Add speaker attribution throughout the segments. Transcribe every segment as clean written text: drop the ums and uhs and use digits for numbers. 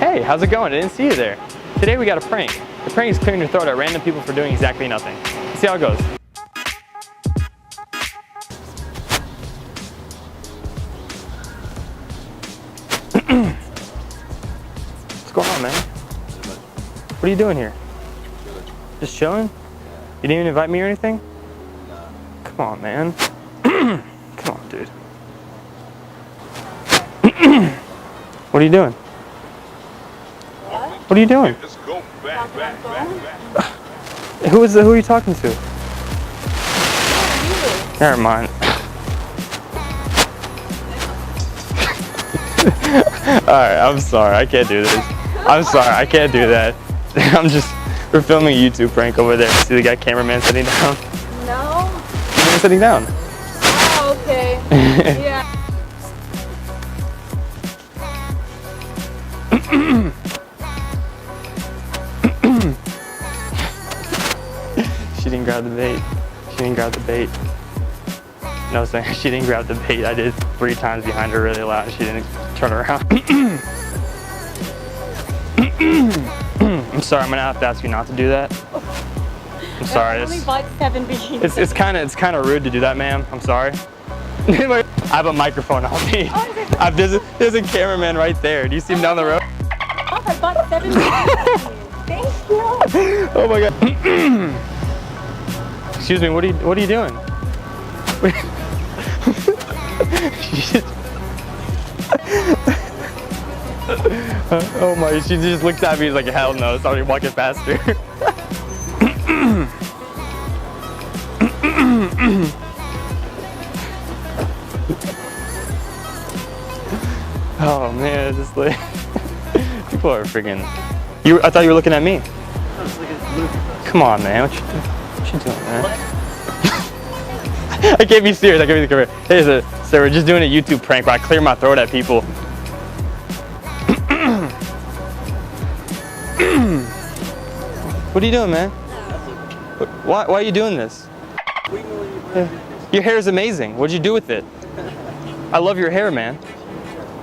Speaker 1: Hey, how's it going? I didn't see you there. Today we got a prank. The prank is clearing your throat at random people for doing exactly nothing. Let's see how it goes. What's going on, man? What are you doing here? Just chilling? You didn't even invite me or anything? Come on, man. Come on, dude. What are you doing? What are you doing?
Speaker 2: Just go back.
Speaker 1: Who are you talking to? Never mind. Alright, I'm sorry. I can't do this. I'm sorry. I can't do that. We're filming a YouTube prank over there. See the guy cameraman sitting down?
Speaker 3: No.
Speaker 1: Cameraman sitting down.
Speaker 3: Oh, okay. Yeah.
Speaker 1: She didn't grab the bait. She didn't grab the bait. No, saying she didn't grab the bait. I did 3 times behind her really loud. She didn't turn around. I'm sorry. I'm gonna have to ask you not to do that. I'm sorry.
Speaker 3: Only bought 7 beans.
Speaker 1: It's kind of rude to do that, ma'am. I'm sorry. I have a microphone on me. There's a cameraman right there. Do you see him down the road?
Speaker 3: I bought 7 beans. Thank you.
Speaker 1: Oh my god. Excuse me. What are you doing? Oh my! She just looked at me like hell no. Started walking faster. Oh man, this like people are freaking. I thought you were looking at me.
Speaker 4: I was looking at Luke.
Speaker 1: Come on, man. What you doing, man? I can't be serious. I can't be serious. Hey, sir, we're just doing a YouTube prank where I clear my throat at people. What are you doing, man? Why are you doing this? Yeah. Your hair is amazing. What'd you do with it? I love your hair, man.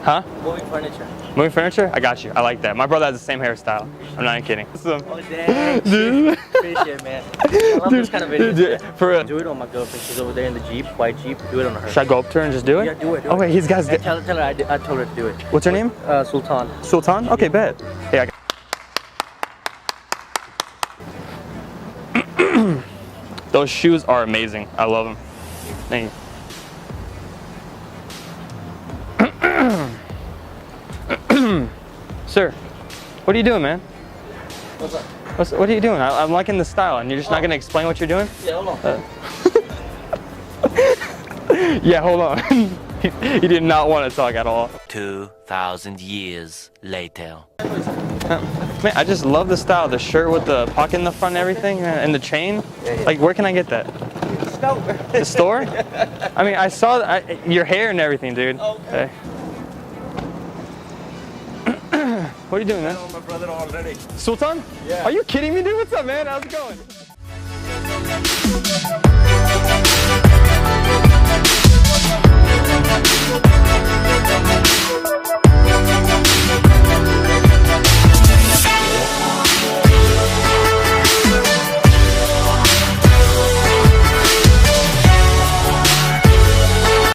Speaker 1: Huh?
Speaker 4: Moving furniture.
Speaker 1: Moving furniture? I got you. I like that. My brother has the same hairstyle. I'm not even kidding.
Speaker 4: Oh, dang.
Speaker 1: Dude.
Speaker 4: Appreciate it, man. I love this kind of videos.
Speaker 1: Dude, for real.
Speaker 4: Do it on my girlfriend. She's over there in the Jeep, white Jeep. Do it on her.
Speaker 1: Should I go up to her and just do it?
Speaker 4: Yeah, do it.
Speaker 1: Oh, wait, he's got his...
Speaker 4: Tell her I told her to do it.
Speaker 1: What's her name?
Speaker 4: Sultan.
Speaker 1: Sultan? Okay, bet. Hey, Those shoes are amazing. I love them. Thank you. Sir, what are you doing, man?
Speaker 4: What's up?
Speaker 1: What are you doing? I'm liking the style, and you're just not going to explain what you're doing?
Speaker 4: Yeah, hold on.
Speaker 1: Yeah, hold on. He did not want to talk at all.
Speaker 5: 2,000 years later.
Speaker 1: Man, I just love the style. The shirt with the pocket in the front and everything, and the chain.
Speaker 4: Yeah.
Speaker 1: Like, where can I get that?
Speaker 4: No.
Speaker 1: The store? I mean, I saw your hair and everything, dude.
Speaker 4: Okay.
Speaker 1: Hey. What are you doing, man?
Speaker 4: I know my brother already.
Speaker 1: Sultan?
Speaker 4: Yeah.
Speaker 1: Are you kidding me, dude? What's up, man? How's it going?